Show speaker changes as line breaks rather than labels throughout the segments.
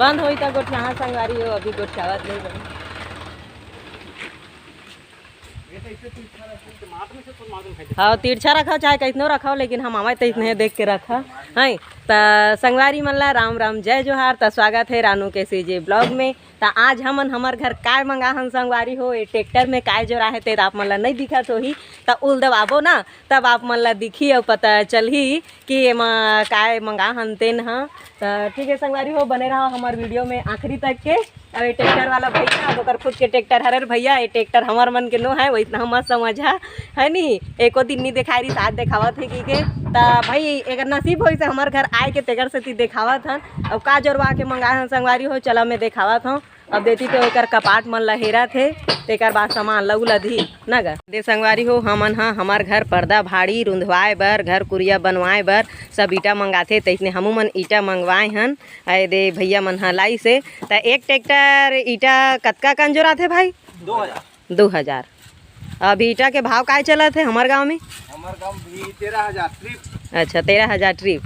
बंद होई तो गोठिया संगवारी हो अभी गोठियावत नहीं बनी। हाँ तिरछा रखा चाहे कैसनो रखा लेकिन हम आवे तैसने देख के रखा है। तो संगवारी मन ला राम राम जय जोहार। तो स्वागत है रानू के सीजे ब्लॉग में। तो आज हमन हमर घर काय मंगा हन संगवारी हो ये ट्रैक्टर में काय जो रहे थे आप मन ला नहीं दिखत होही तो उल दबाबो ना तब आप मन ला दिखी और पता चलही कि एमा काय मंगा हन तेन हाँ। तो ठीक है संगवारी हो बने रहा हमार वीडियो में आखिरी तक के। अब ये ट्रैक्टर वाला भैया ओकर खुद के ट्रैक्टर हरे भैया ये ट्रैक्टर हमार मन के नो है वो इतना मत समझा है नी। एको दिन नहीं दिखाई रही साथ दिखावत है कि तो भाई अगर नसीब हो से हमार घर आए के तेकर से दिखावत हन। अब का जोरवा के मंगा हन संगवारी हो चला मैं दिखावत हूँ। अब देती तो एक कपाट मन लहेरा थे तेकर बाद सामान लऊ लधी न गा दे संगवारी हो। हमन हाँ हमार घर पर्दा भाड़ी रुंधवाए बर घर कुरिया बनवाए बर सब ईटा मंगाथे तैसने हमू मन ईटा मंगवाए हन। आए दे भैया मन हाँ लाई से तो एक ट्रैक्टर ईटा कतका कंजोरा थे भाई 2000। अभी ईटा के भाव काय चला थे हमार गाँव में?
हमार गाँव भी 13,000 ट्रिप।
अच्छा 13,000 ट्रिप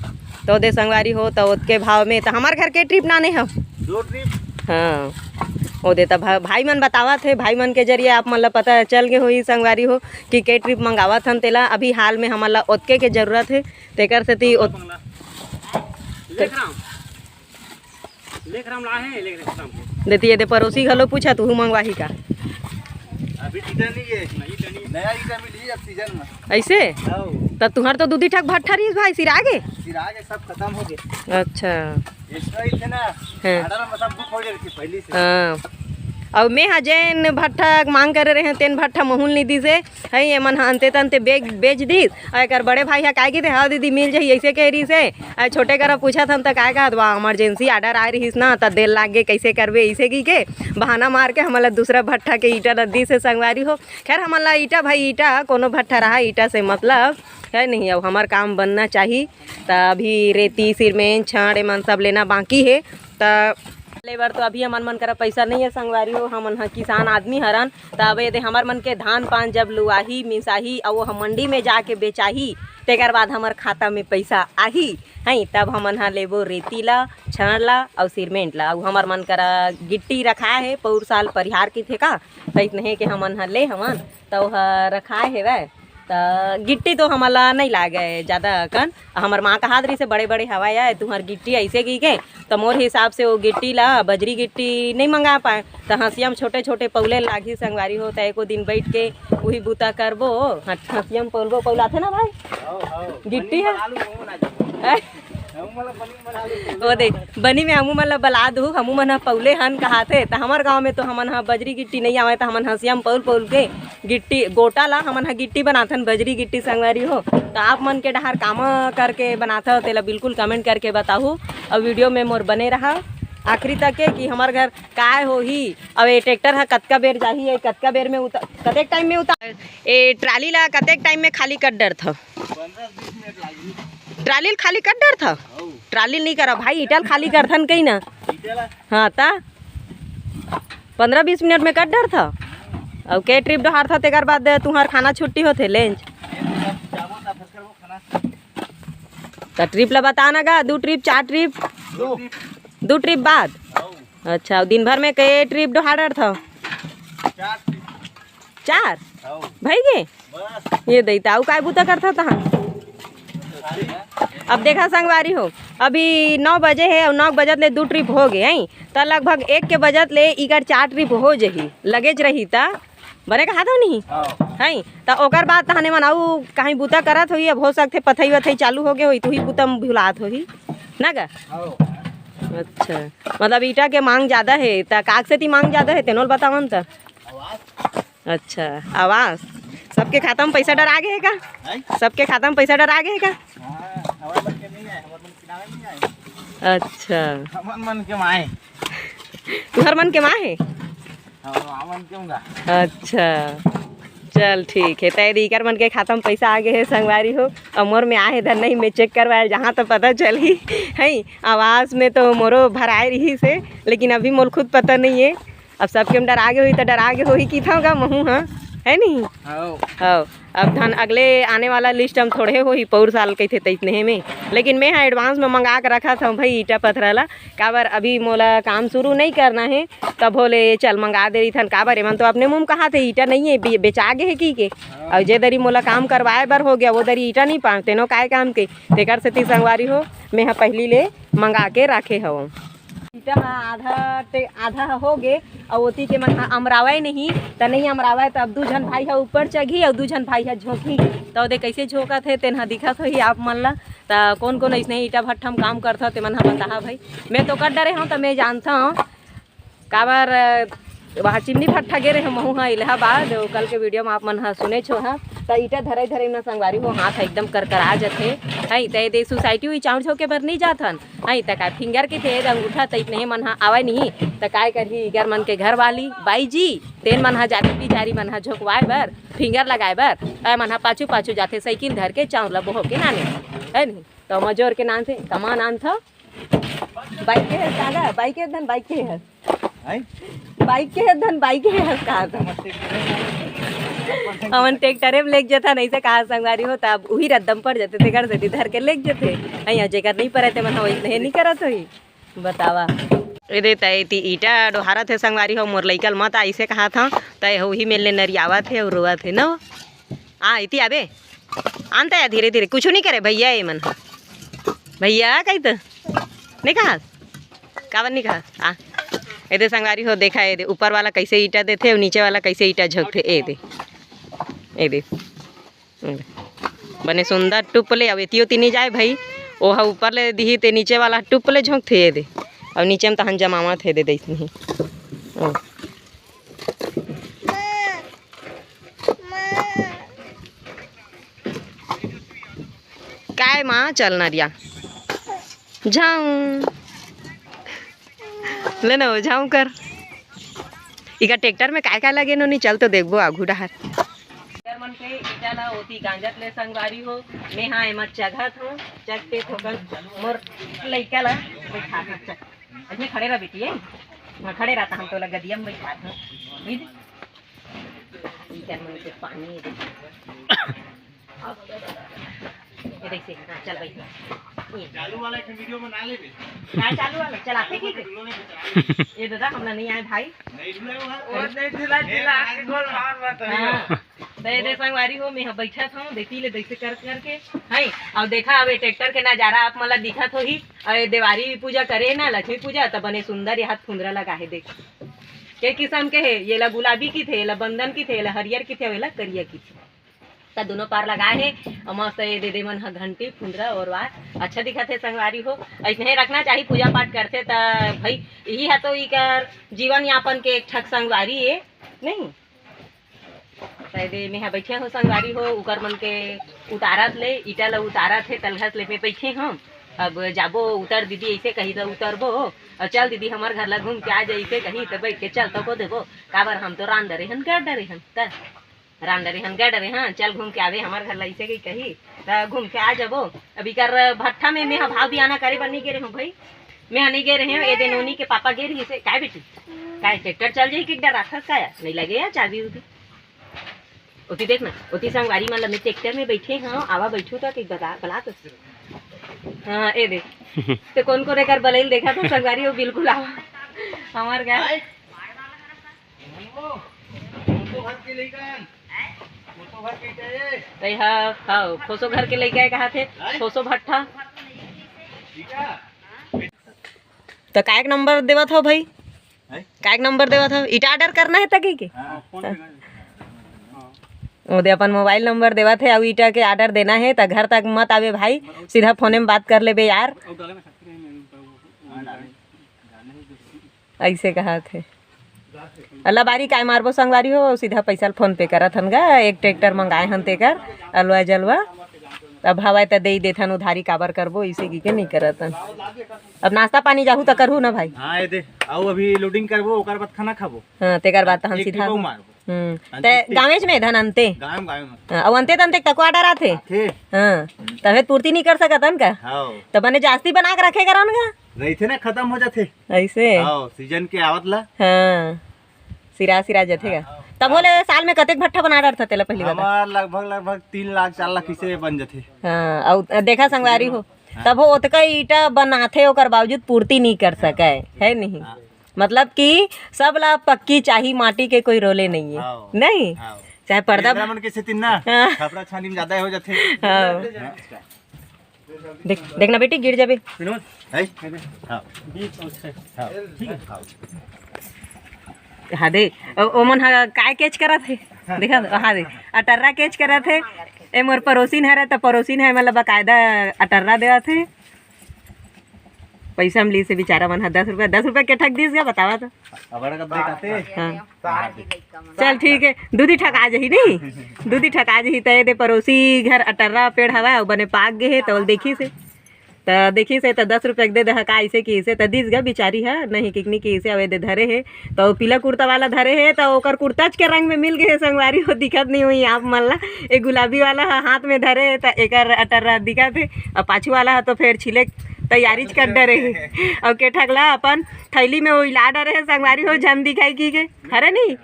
तो दे संगवारी हो तो उसके भाव में तो हमार घर के ट्रिप नाने हो
2 ट्रिप।
हाँ वो देता भाई मन बतावा थे भाई मन के जरिए आप मन ला पता चल के होई संगवारी हो कि के ट्रिप मंगावत हन तेला। अभी हाल में हमन ला ओतके के जरूरत है तेकर से ती देती ये दे पड़ोसी घलो पूछा तू मंगवाही का?
अभी ईटा नहीं है नया ईटा मिली अब सीजन में
ऐसे तो तुहर तो दूधी ठक भट्ठा रही भाई सिरागे
सब खत्म हो गए।
अच्छा
एक्स्ट्रा ही थे ना में सब बुक हो गए थी पहले से।
हाँ अब मैं हाँ जैन भट्ठा मांग करे रहे तेन भट्ठा महूल नहीं दी से है ये मन अंते तंते बेच दीस और एक बड़े भाई है काय की थे हाँ दीदी मिल जाही ऐसे कह रही से छोटे करा पूछा था तो काय कहा वहाँ इमरजेंसी आर्डर आ रही ना तो देर लाग गए कैसे करवे ऐसे की के बहाना मार के हमारा दूसरा भट्ठा के ईटा नदी से संगवारी हो। खैर हमारा ईटा भाई ईटा कोनो भट्ठा रहा ईटा से मतलब है नहीं। अब हमार काम बनना चाहिए तो अभी रेती सीमेंट छड़ मन सब लेना बाकी है तो लेबर तो अभी हमार मन करा पैसा नहीं है संगवारी हो। हमन हाँ किसान आदमी हरन तो अब यदि हमार मन के धान पान जब लुआही मिसाही और वो मंडी में जाके बेचाही तेकर बाद हमार खाता में पैसा आही है तब हमन हाँ लेबो रेती ला छड़ ला और सीमेंट ला। और हमार मन करा गिट्टी रखा है पौर साल परिहार की थे का तैस नहीं कि हमन हाँ ले हमन तो रखाए है वह तो गिट्टी तो हमारा नहीं लागे ज़्यादा कन। हमार माँ कहा रही से बड़े बड़े हवाई आए तुम्हार गिट्टी ऐसे की के तो मोर हिसाब से वो गिट्टी ला बजरी गिट्टी नहीं मंगा पाए तो हंसियम छोटे छोटे पौले लागी संगवारी हो। तो एको दिन बैठ के वही बूता करबो हंसियम पौलबो पौला थे ना भाई गिट्टी है वो दे बनी में हमू मन बला दू हमू मन पौले हन कहा थे। तो हमार गांव में तो हमन बजरी गिट्टी नहीं आवे तो हमन हंसियम पौल के गिट्टी गोटा ला हमन गिट्टी बनाथन बजरी गिट्टी संगवारी हो। तो आप मन के डहार काम करके बनाता हो तेला बिल्कुल कमेंट करके बताओ और वीडियो में मोर बने रहा आखिरी तक के कि हमार घर काय हो ही। अब ये ट्रैक्टर है कतका बेर जाही है कतका बेर में उतर कतेक टाइम में उतार ये ट्राली ला कतेक टाइम में खाली कर डर था
15-20 मिनट लागी
ट्राली खाली कर डर था ट्राली नहीं करा भाई ईटल खाली करथन कहीं ना। हाँ ता 15-20 मिनट में कट डर था और के ट्रिप डहार था तेकर बाद तुम्हार खाना छुट्टी होते लंच तो ट्रिप ला बताना गा 2 ट्रिप 4 ट्रिप 2 ट्रिप बाद। अच्छा दिन भर में कई ट्रिप डहार था 4 भाई गे ये दैता का बूता करता था। अब देखा संगवारी हो अभी 9 बजे है और 9 बजत ले 2 ट्रिप हो गए हैं तो लगभग 1 के बजत ले इगर 4 ट्रिप हो जही लगेज रही था बने कहा था नहीं है तो ओकर बाद तहने मनाऊ कहीं बूता करत होई। अब हो सकते पथई वथई चालू हो गए हो तो ही बूता भुलात होही ना गा। अच्छा मतलब ईटा के मांग ज़्यादा है तो काग से मांग ज़्यादा है तेनोल बतावन तो। अच्छा आवाज़ सबके खाता में पैसा डर आ गए का? सबके खाता में पैसा डर आ गए का? अच्छा
मन के माए
तुम्हार मन के माँ है? अच्छा चल ठीक है तय दीकर मन के खाता में पैसा आ गए है संगवारी हो। और मोर में आए इधर नहीं मैं चेक करवाया जहाँ तो पता चली है आवाज़ में तो मोरो भराए रही से लेकिन अभी मोर खुद पता नहीं है। अब सबके में डर आगे हुई तो डर आगे हो ही की था गा महू हाँ है नहीं। हाँ अब धन अगले आने वाला लिस्ट हम थोड़े हो ही पौर साल कही थे तैतने में, लेकिन मैं हाँ एडवांस में मंगा के रखा था भाई ईटा पथराला। काबर अभी मोला काम शुरू नहीं करना है, तब बोले चल मंगा दे रही थन। काबर एमन तो अपने मुँह कहा थे ईटा नहीं है, बेचा गे है की के। और जे दरी मोला काम करवाए बर हो गया वो दरी ईटा नहीं पाते नो काय काम के, तेकर सेती संगवारी हो मैं हाँ पहली ले मंगा के रखे हव। ईटा आधा हो गे और ओती के मन अमरावा नहीं तो नहीं अमरावा तो अब 2 जन भाई है ऊपर चढ़ी और 2 जन भाई है झोंकी। तो दे कैसे झोंकत है तेन दिखत हो ही आप मन ला। तो कौन कौन ऐसे ईटा भट्ठा में काम करता ते मन बता भाई। मैं तो कर डरे हूँ तो मैं जानता हूँ काबर वहाँ चिमनी भट्ठा गे रहे महू हाँ इलाहाबाद। कल के वीडियो में आप मन हाँ सुने छो हाँ। तो ईटा धरे धरे में संगवारी हो हाथ एकदम करकरा जाते है। तो दे सोसाइटी हुई चाउर छो के बर नहीं जाथन है। तो काय फिंगर के थे अंगूठा तैत नहीं मन हाँ आवा नहीं तो काय करही इगर मन के घर वाली बाई जी तेन मन हाँ जाते बिचारी मन हाँ झोंकवाए बर फिंगर लगाए बर मन हाँ पाछू पाछू जाते साइकिल धर के चाउर ला बोहो के नाने है नहीं। तो मजोर के नाम थे कमा नाम था बाइक के है सागा बाइक के धन बाइक के है बाइक के है धन बाइक के है कहा था हमन ट्रैक्टरे में लेके जाता नहीं से कहा संगवारी हो तब वही रद्दम पड़ जाते थे घर से धर के लेके जाते यहाँ जेकर नहीं पड़े थे मन वही नहीं करत होई बतावा। ये तय ईटा डोहारा थे संगवारी हो मोर लइकल मत ऐसे कहा था तय वही मेले नरियावा थे और रोआ थे न इति आबे आनता है धीरे धीरे कुछ नहीं करे भैया ये मन भैया कही तो नहीं कहा कावन नहीं कहा ये संगवारी हो देखा ये ऊपर वाला कैसे ईटा देते और नीचे वाला कैसे ईटा झोंकते ए दे बने सुंदर टुप ले अब एतियो तीनी जाए भाई ओह ऊपर ले दी ते नीचे वाला टुप ले झोंकते ये दे और नीचे में तहन जमावा थे दे नहीं काय माँ चलना रिया जाऊं ले ना जाऊं कर इका ट्रैक्टर में काय काय लगे नो नहीं चल तो देखबो आगू डहर मन के ईटा ला ओती गांजत ले संगवारी हो मैं हाँ एमा चघत हूँ चघते ठोकर मोर लइका ला बैठा चक ऐसे खड़े रह बेटी मैं खड़े रहता हम तो लगा दिया में बैठा हूँ इधर मन के पानी ये देखिए चल भाई
चालू वाला एक वीडियो बना ले
क्या चालू वाला चलाते की ये दादा हमला नहीं आए भाई
नहीं ढिला आके गोल मार मत
दे संगवारी हो मैं बैठा था देखी ले देखे कर करके है और देखा अब ट्रैक्टर के नजारा आप मला दिखत हो ही अरे दिवाली पूजा करे ना लक्ष्मी पूजा तब बने सुंदर ये हाथ फुंदरा लगा है देख के किस्म के है ये ला गुलाबी की थे ला बंदन की थे ला हरियर की थे वेला करिया की थे तो दोनों पार लगाए हैं और मस्त ये दे दे मन घंटी फुंदरा और वार अच्छा दिखा थे संगवारी हो ऐसे ही रखना चाहिए पूजा पाठ करते तो भाई यही है तो इकर जीवन यापन के एक ठक संगवारी है नहीं दे में बैठे हो संगवारी हो उकर मन के उतारत ले ईटा ला उतारत है तलघस ले पे बैठे हम अब जाबो उतर दीदी ऐसे कही तो उतरबो और चल दीदी हमारे घर ला घूम के आ जाइए कहीं तो बैठ के चल तो को देबो काबर हम तो रान डरे हन कर डरे हन रान डरे हन डरे हाँ चल घूम के आवे हमारे घर ऐसे गई कही तो घूम के आ जाबो। अभी कर भट्ठा में मैं भाव भी आना करे पर नहीं गे रहे हूँ भाई मैं नहीं गे रहे हूँ ये दिन उन्हीं के पापा गे रही से काय बेटी काय ट्रैक्टर चल जाए कि डर राखस का नहीं लगे यार चाबी उठी उती देखना उती संगवारी मान मैं ट्रैक्टर में बैठे हाँ आवा बैठू तो बला तो हाँ ये देख तो कौन कौन एक बलैल देखा तो संगवारी वो बिल्कुल आवा हमार घर फोसो घर के लेके कहा थे फोसो भट्ठा तो कायक नंबर देवा था भाई कायक नंबर देवा था ईटा ऑर्डर करना है तक के ओदे अपन मोबाइल नंबर देवा थे और ईटा के ऑर्डर देना है तो घर तक मत आवे भाई सीधा फोने में बात कर ले बे यार ऐसे कहा थे अल्लाह बारी काय मारबो संगवारी हो सीधा पैसा फोन पे करत हन गा एक ट्रैक्टर मंगाए हन तेकर अलवा जलवा अब हवा तो दे देथन उधारी काबर करबो इसे की के नहीं करत हन। अब नाश्ता पानी जाहू तो करहू ना भाई
हां ये दे आओ अभी लोडिंग करबो ओकर बाद खाना खाबो
हां तेकर बाद हम सीधा ते गावेज में धन अंते
गाम
में अब अंते तंते तक ऑर्डर आथे हां तबे पूर्ति नहीं कर सकतन का हां तो बने जास्ती बना के रखे करन गा
नहीं थे ना खत्म हो जाते
ऐसे
हां सीजन के आवत ला
हां सिरा सिरा जथेगा तब बोले साल में कतेक भट्ठा बना रहा था तेला पहली बात?
हमार लगभग 3 लाख 4 लाख किसे बन जाते।
हाँ और देखा संगवारी हो तब वो ओतका ईटा बनाथे ओकर बावजूद पूर्ति नहीं कर सके है नहीं। मतलब कि सब ला पक्की चाही माटी के कोई रोले नहीं है नहीं चाहे पर्दा
ब्राह्मण के से तिन्ना खपरा छानी में ज्यादा हो जाते।
हाँ देखना बेटी गिर जाबे।
है हां ठीक है
हाँ दे ओमन हा काय कैच करा थे देखा हाँ दे अटर्रा कैच करा थे ए मोर पड़ोसिन है तो पड़ोसिन है मतलब बाकायदा अटर्रा देवा थे पैसा मिली से बेचारा मन 10 रुपया के ठग दिस गया बतावा तो
अबड़ का देखाते।
हाँ चल ठीक है दूधी ठका जही नहीं दूधी ठका जही तय दे पड़ोसी घर अटर्रा पेड़ हवा और बने पाक गए है तो देखी से तो 10 रुपया दे दे का ऐसे की से तो दिस गा बिचारी है नहीं किकनी की से अवे दे धरे है तो पीला कुर्ता वाला धरे है तो ओकर कुर्ताज के रंग में मिल गए संगवारी हो दिखत नहीं हुई आप मन ला एक गुलाबी वाला हाथ में धरे है तो एक अटर्रा दिखत है और पाछू वाला तो फिर छिले तैयारी कर डरे है और के ठगला अपन थैली में वो ला डरे है संगवारी हो झम दिखाई की के हरे नहीं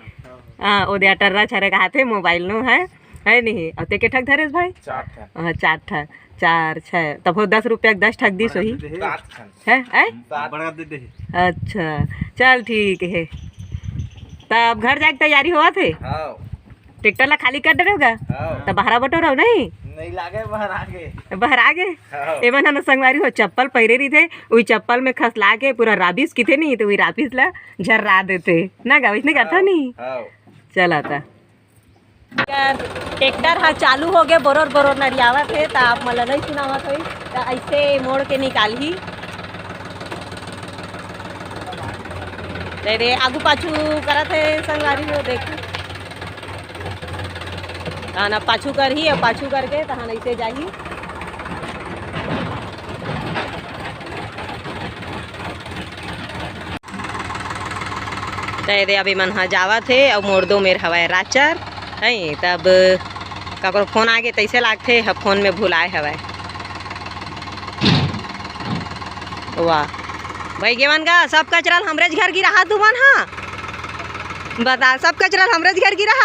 हाँ ओ दे अटर्रा छरे का हाथे मोबाइल नो है नहीं और ते के ठग धरे भाई 4 ठग 4 6 तब हो 10 रुपया 10 ठग दी सही है अच्छा चल ठीक है तब घर जाके तैयारी हुआ थे ट्रैक्टर ला खाली कर डरे होगा तब बहरा बटो रहो नहीं
लागे
बाहर आ गए एमन हन संगवारी हो चप्पल पहिरे रही थे वही चप्पल में खसला के पूरा राबिस किथे नहीं तो वही राबिस ला झर्रा देते ना गा वैसने करता नहीं चला था ट्रैक्टर हा चालू हो गए बरोर नरियावा थे तो आप मला नहीं सुनावत हुई तो ऐसे मोड़ के निकाल ही रे आगू पाछू करत है संगवारी हो देखो ना पाछू कर ही और पाछू करके तहाँ ऐसे जाही दे अभी मन हाँ जावा थे और मोड़ दो मेर हवाए राचर है तब ककरो फोन आगे तैसे लागते है फोन में भुलाए हवाए वाह भाई गेवन का सब कचरा हमरे घर गिरा तू मन हाँ बता सब कचरा हमरे घर गिरा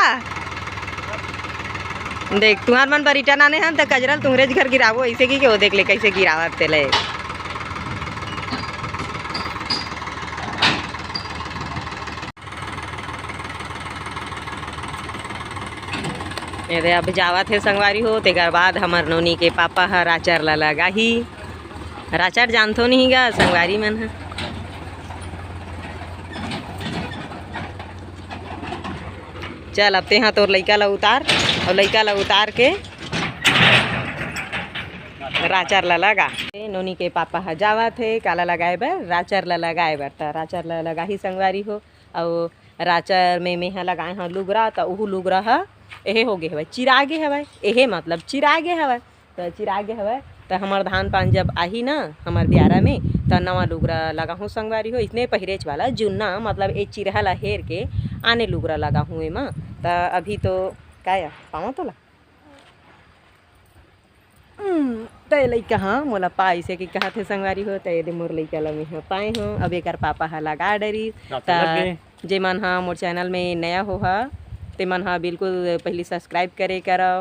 देख तुम्हार मन पर रिटर्न आने हैं तो कचरा तुम्हारे घर गिरावो ऐसे की वो देख ले कैसे गिरावा तेले ये अब जावा थे संगवारी हो तेकर बाद हमार नोनी के पापा है राचर ला लगा ही राचर जानतो नहीं गा संगवारी मन है चल अब ते हाँ तोर लइका ला उतार और लइका ला उतार के राचर ला लगा नोनी के पापा हा जावा थे काला लगाए बर राचर ला लगाए बर तो राचर ला लगा ही संगवारी हो और राचर में मेहा लगाए हाँ लुगरा तो वह लुगरा हा एहे हो गए हवे चिरागे हवे एहे मतलब चिरागे हवे तो चिरागे हवे तो हमार धान पान जब आही ना हमार दियारा में तो नवा लुगरा लगा हूँ संगवारी हो इसने पहिरेच वाला जुन्ना मतलब एक चिरहा ला हेर के आने लुगरा लगा हूँ एमा तो अभी तो क्या पावा तो ला तो लइका हाँ मोला पाई से कि कहा थे संगवारी हो तो ये मोर लइका ला में पाए हो अब एक पापा हा लगा डरी तो जे मन हाँ मोर चैनल में नया हो हा ते मन हाँ बिल्कुल पहले सब्सक्राइब करे करो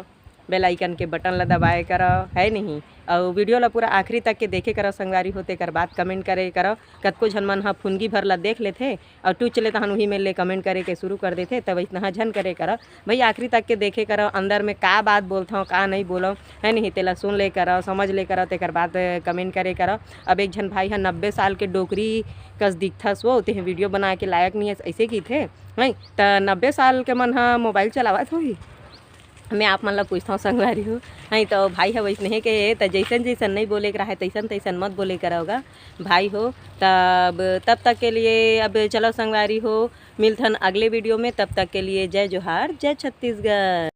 बेल आइकन के बटन ला दबाए करो है नहीं और वीडियो ला पूरा आखिरी तक के देखे करो संगवारी होते कर बात कमेंट करे करो कतको झन मन हाँ फुनगी भर ला देख लेते और टू चले तहन वही में ले कमेंट करे के शुरू कर देते तब इतना झन करे करो भाई आखिरी तक के देखे करो अंदर में का बात बोलता हूँ का नहीं बोलो है नहीं तेला सुन ले करो समझ ले करो तेकर बात कमेंट करे करो। अब एक झन भाई हाँ 90 साल के डोकरी कस दिखता सो ते वीडियो बना के लायक नहीं है ऐसे की थे नहीं तो 90 साल के मन हाँ मोबाइल चलावत होगी मैं आप मन ला पूछता हूँ संगवारी हो नहीं तो भाई है वैसने के तो जैसन जैसन नहीं बोले के रहा तैसन तैसन मत बोले कर होगा भाई हो तब तक के लिए अब चलो संगवारी हो मिलथन अगले वीडियो में तब तक के लिए जय जोहार जय छत्तीसगढ़।